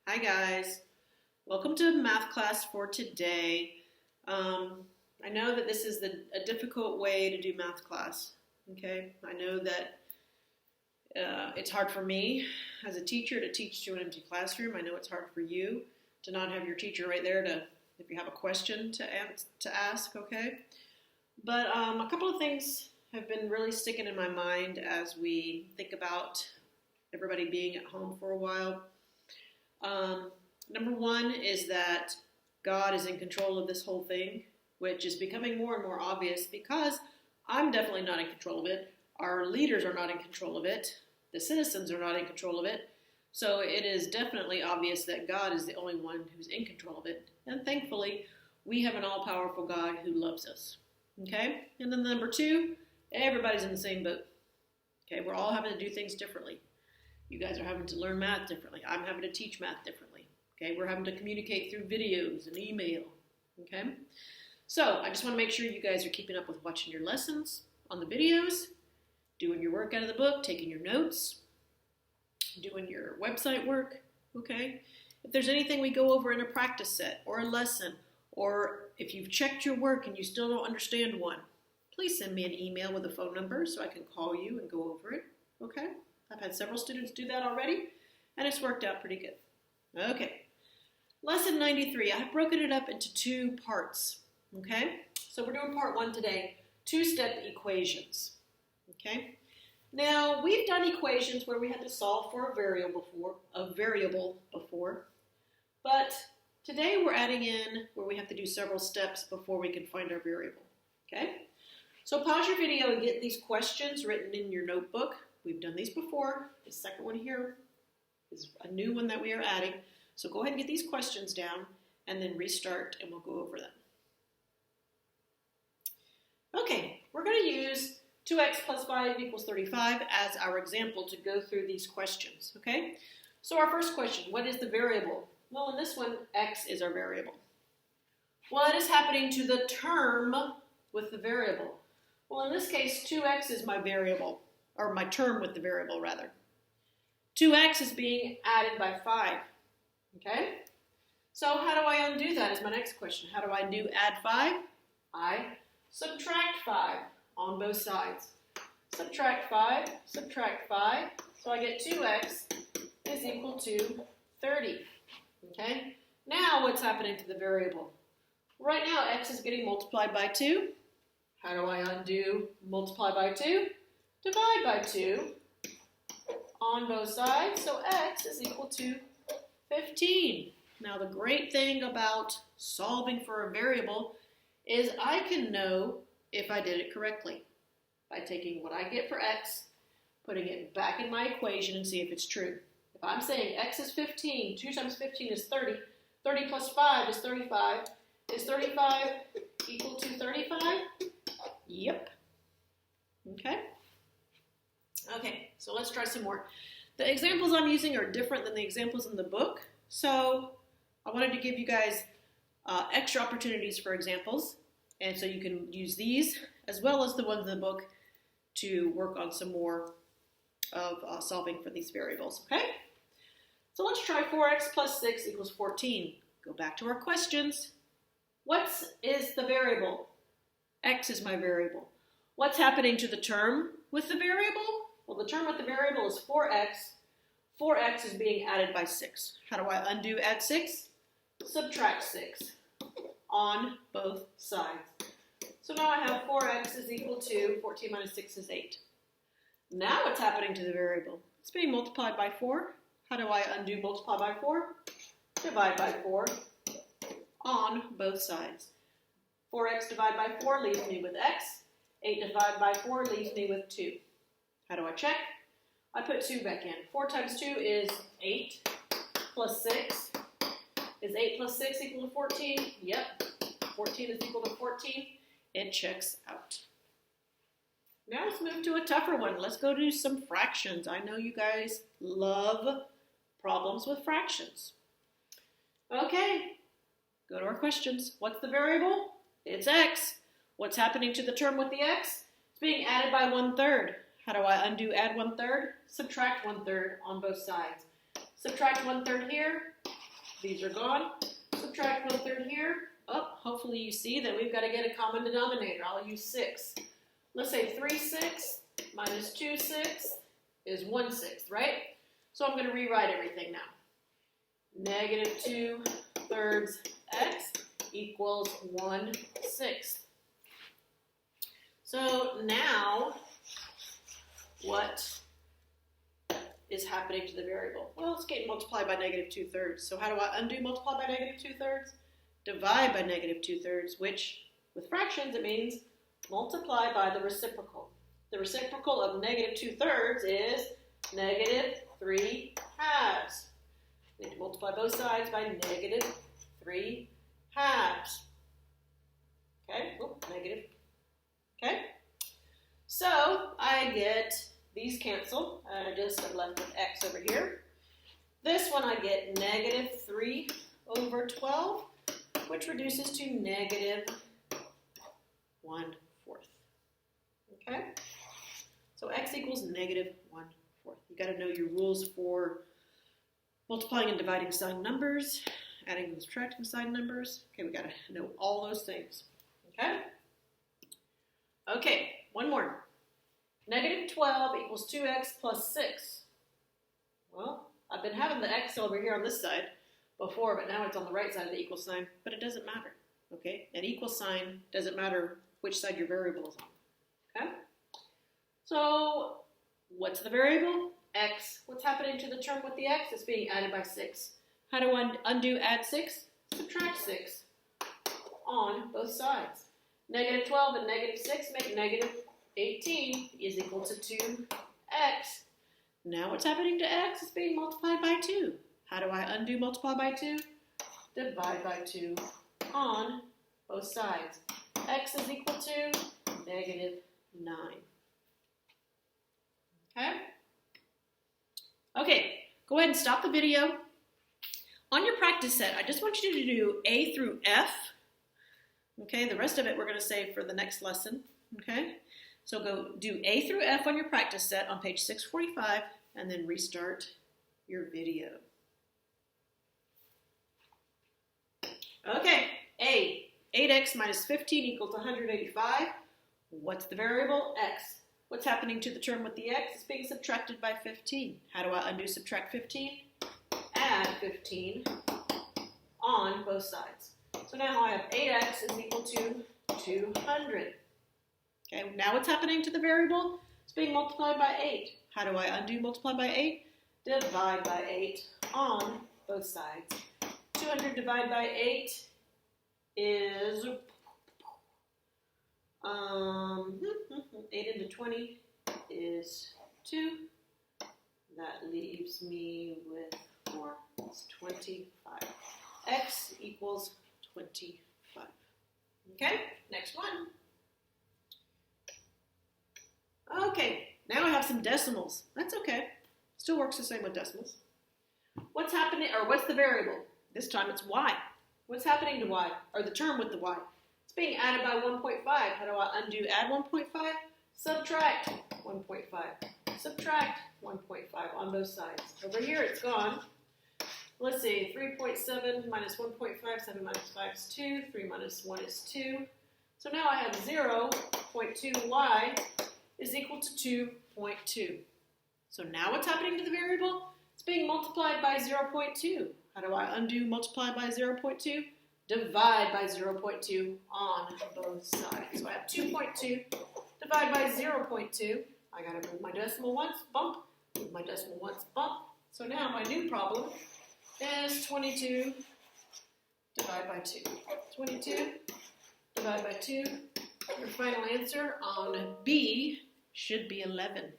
Hi guys, welcome to math class for today. I know that this is a difficult way to do math class, okay? I know that it's hard for me as a teacher to teach to an empty classroom. I know it's hard for you to not have your teacher right there if you have a question to ask, okay? But a couple of things have been really sticking in my mind as we think about everybody being at home for a while. Number one is that God is in control of this whole thing, which is becoming more and more obvious because I'm definitely not in control of it. Our leaders are not in control of it. The citizens are not in control of it. So it is definitely obvious that God is the only one who's in control of it. And thankfully, we have an all-powerful God who loves us. Okay? And then number two, everybody's in the same boat. Okay? We're all having to do things differently. You guys are having to learn math differently. I'm having to teach math differently. Okay, we're having to communicate through videos and email. Okay, so I just want to make sure you guys are keeping up with watching your lessons on the videos, doing your work out of the book, taking your notes, doing your website work. Okay, if there's anything we go over in a practice set or a lesson, or if you've checked your work and you still don't understand one, please send me an email with a phone number so I can call you and go over it. Okay. I've had several students do that already, and it's worked out pretty good. Okay, lesson 93. I've broken it up into two parts, okay? So we're doing part one today, two-step equations, okay? Now, we've done equations where we had to solve for a variable before, but today we're adding in where we have to do several steps before we can find our variable, okay? So pause your video and get these questions written in your notebook. We've done these before. The second one here is a new one that we are adding. So go ahead and get these questions down and then restart and we'll go over them. Okay, we're going to use 2x plus 5 equals 35 as our example to go through these questions, okay? So our first question, what is the variable? Well, in this one, x is our variable. What is happening to the term with the variable? Well, in this case, 2x is my variable. Or my term with the variable, rather. 2x is being added by 5, okay? So how do I undo that is my next question. How do I do add 5? I subtract 5 on both sides. Subtract 5, subtract 5, so I get 2x is equal to 30, okay? Now what's happening to the variable? Right now x is getting multiplied by 2. How do I undo multiply by 2? Divide by 2 on both sides, so x is equal to 15. Now the great thing about solving for a variable is I can know if I did it correctly by taking what I get for x, putting it back in my equation and see if it's true. If I'm saying x is 15, 2 times 15 is 30, 30 plus 5 is 35, is 35 equal to 35? Yep. Okay. Okay, so let's try some more. The examples I'm using are different than the examples in the book, so I wanted to give you guys extra opportunities for examples, and so you can use these as well as the ones in the book to work on some more of solving for these variables, okay? So let's try 4x plus 6 equals 14. Go back to our questions. What is the variable? X is my variable. What's happening to the term with the variable? Well, the term with the variable is 4x. 4x is being added by 6. How do I undo add 6? Subtract 6 on both sides. So now I have 4x is equal to 14 minus 6 is 8. Now what's happening to the variable? It's being multiplied by 4. How do I undo multiply by 4? Divide by 4 on both sides. 4x divided by 4 leaves me with x. 8 divided by 4 leaves me with 2. How do I check? I put 2 back in. 4 times 2 is 8 plus 6. Is 8 plus 6 equal to 14? Yep. 14 is equal to 14. It checks out. Now let's move to a tougher one. Let's go do some fractions. I know you guys love problems with fractions. Okay, go to our questions. What's the variable? It's x. What's happening to the term with the x? It's being added by 1/3. How do I undo add 1/3? Subtract 1/3 on both sides. Subtract 1/3 here, These are gone. Subtract 1/3 here. Oh, hopefully you see that we've got to get a common denominator. I'll use 6. Let's say 3/6 minus 2/6 is 1/6, right? So I'm going to rewrite everything now. Negative 2/3 x equals 1/6. So now, what is happening to the variable? Well, it's getting multiplied by negative 2/3. So how do I undo multiply by negative 2/3? Divide by negative 2/3, which, with fractions, it means multiply by the reciprocal. The reciprocal of negative 2/3 is negative 3/2. We need to multiply both sides by negative 3/2. Okay, negative. Okay, so I get, these cancel, and I just am left with x over here. This one I get negative 3/12, which reduces to negative 1/4. Okay, so x equals negative 1/4. You got to know your rules for multiplying and dividing signed numbers, adding and subtracting signed numbers. Okay, we got to know all those things. Okay? Okay, one more. Negative 12 equals 2x plus 6. Well, I've been having the x over here on this side before, but now it's on the right side of the equal sign, but it doesn't matter. Okay? An equal sign doesn't matter which side your variable is on. Okay? So, what's the variable? X. What's happening to the term with the x? It's being added by 6. How do I undo add 6? Subtract 6 on both sides. Negative 12 and negative 6 make negative 18 is equal to 2x. Now what's happening to x? It's being multiplied by 2. How do I undo multiply by 2? Divide by 2 on both sides. X is equal to negative 9. Okay? Okay, go ahead and stop the video. On your practice set, I just want you to do A through F. Okay, the rest of it we're going to save for the next lesson. Okay, so go do A through F on your practice set on page 645 and then restart your video. Okay, A, 8x minus 15 equals 185. What's the variable? X. What's happening to the term with the x? It's being subtracted by 15. How do I undo subtract 15? Add 15 on both sides. So now I have 8x is equal to 200. Okay, now what's happening to the variable? It's being multiplied by 8. How do I undo multiply by 8? Divide by 8 on both sides. 200 divided by 8 is 8 into 20 is 2. That leaves me with 4. It's 25. X equals 25. Okay, next one. Okay, now I have some decimals. That's okay. Still works the same with decimals. What's happening, or what's the variable? This time it's y. What's happening to y, or the term with the y? It's being added by 1.5. How do I undo add 1.5? Subtract 1.5. Subtract 1.5 on both sides. Over here it's gone. Let's see, 3.7 minus 1.5, 7 minus 5 is 2, 3 minus 1 is 2. So now I have 0.2y is equal to 2.2. So now what's happening to the variable? It's being multiplied by 0.2. How do I undo multiply by 0.2? Divide by 0.2 on both sides. So I have 2.2 divided by 0.2. I got to move my decimal once, bump. Move my decimal once, bump. So now my new problem is 22 divided by 2. 22 divided by 2. Your final answer on B should be 11.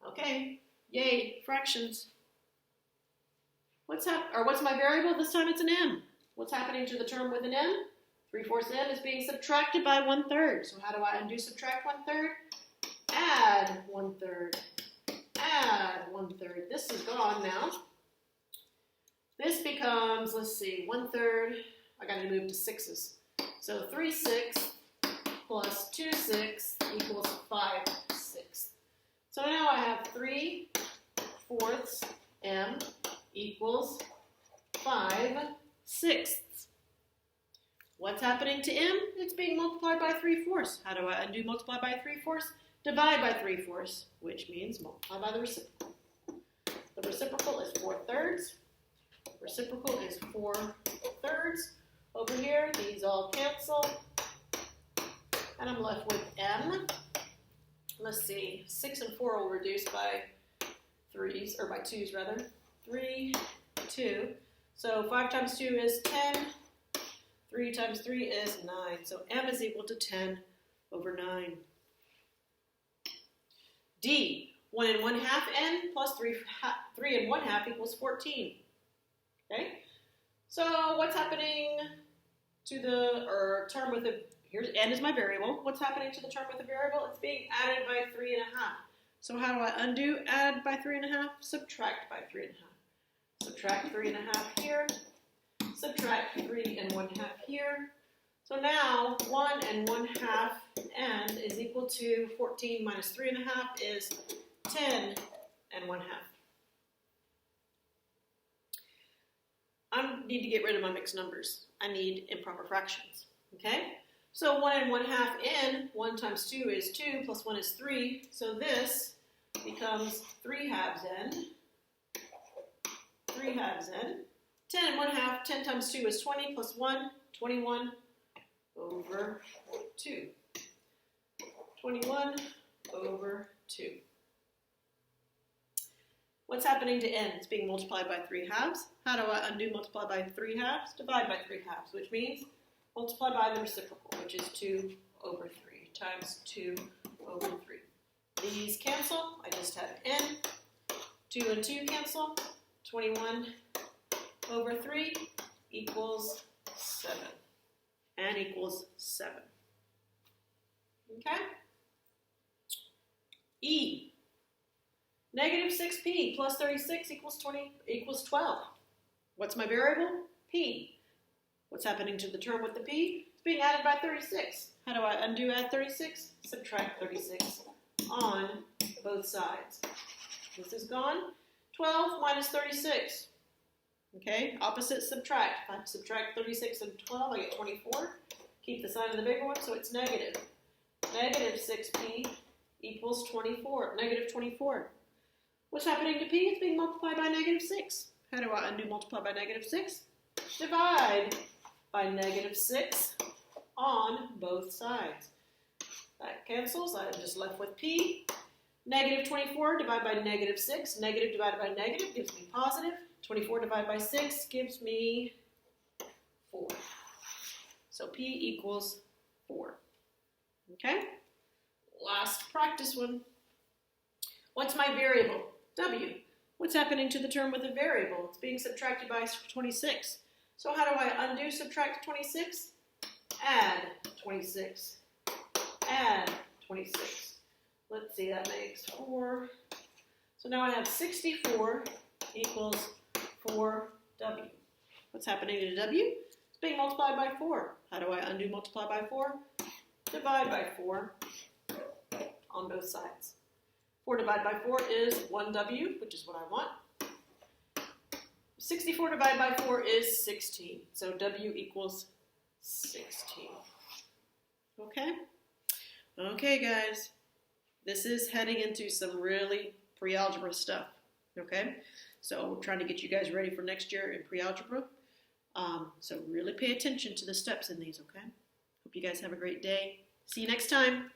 Okay, yay, fractions. What's my variable? This time it's an m. What's happening to the term with an m? 3/4 m is being subtracted by 1/3. So how do I undo subtract 1/3? Add 1/3. Add 1/3. This is gone now. This becomes, let's see, 1/3. I got to move to sixes. So 3/6 plus 2/6 equals 5/6. So now I have 3/4 m equals 5/6. What's happening to m? It's being multiplied by 3/4. How do I undo multiply by 3/4? Divide by 3/4, which means multiply by the reciprocal. The reciprocal is 4/3. Reciprocal is 4/3. Over here, these all cancel. And I'm left with m. Let's see, 6 and 4 will reduce by 3s, or by 2s rather. 3, 2. So 5 times 2 is 10. 3 times 3 is 9. So m is equal to 10/9. D, 1 1/2 n plus 3 1/2 equals 14. Okay? So what's happening to the term with the, here's n is my variable. What's happening to the term with the variable? It's being added by 3 1/2. So how do I undo add by 3 1/2? Subtract by 3 1/2. Subtract 3 1/2 here. Subtract 3 1/2 here. So now 1 1/2 n is equal to 14 minus 3 1/2 is 10 1/2. I need to get rid of my mixed numbers. I need improper fractions. Okay? So 1 1/2 n, 1 times 2 is 2, plus 1 is 3. So this becomes 3/2 n. 3/2 n. 10 1/2, 10 times 2 is 20, plus 1, 21/2. 21/2. What's happening to n? It's being multiplied by 3/2. How do I undo multiply by 3/2? Divide by 3/2, which means multiply by the reciprocal, which is 2/3 times 2/3. These cancel. I just have n. 2 and 2 cancel. 21/3 equals 7. N equals 7. Okay? E. Negative 6p plus 36 equals 12. What's my variable? P. What's happening to the term with the p? It's being added by 36. How do I undo add 36? Subtract 36 on both sides. This is gone. 12 minus 36. Okay, opposite subtract. If I subtract 36 and 12, I get 24. Keep the sign of the bigger one, so it's negative. Negative 6p equals 24. Negative 24. What's happening to p? It's being multiplied by negative 6. How do I undo multiply by negative 6? Divide by negative 6 on both sides. That cancels. I'm just left with p. Negative 24 divided by negative 6. Negative divided by negative gives me positive. 24 divided by 6 gives me 4. So p equals 4. Okay? Last practice one. What's my variable? W. What's happening to the term with a variable? It's being subtracted by 26. So how do I undo subtract 26? Add 26. Add 26. Let's see, that makes 4. So now I have 64 equals 4w. What's happening to w? It's being multiplied by 4. How do I undo multiply by 4? Divide by 4 on both sides. 4 divided by 4 is 1w, which is what I want. 64 divided by 4 is 16. So w equals 16. Okay? Okay, guys. This is heading into some really pre-algebra stuff. Okay? So we're trying to get you guys ready for next year in pre-algebra. So really pay attention to the steps in these, okay? Hope you guys have a great day. See you next time.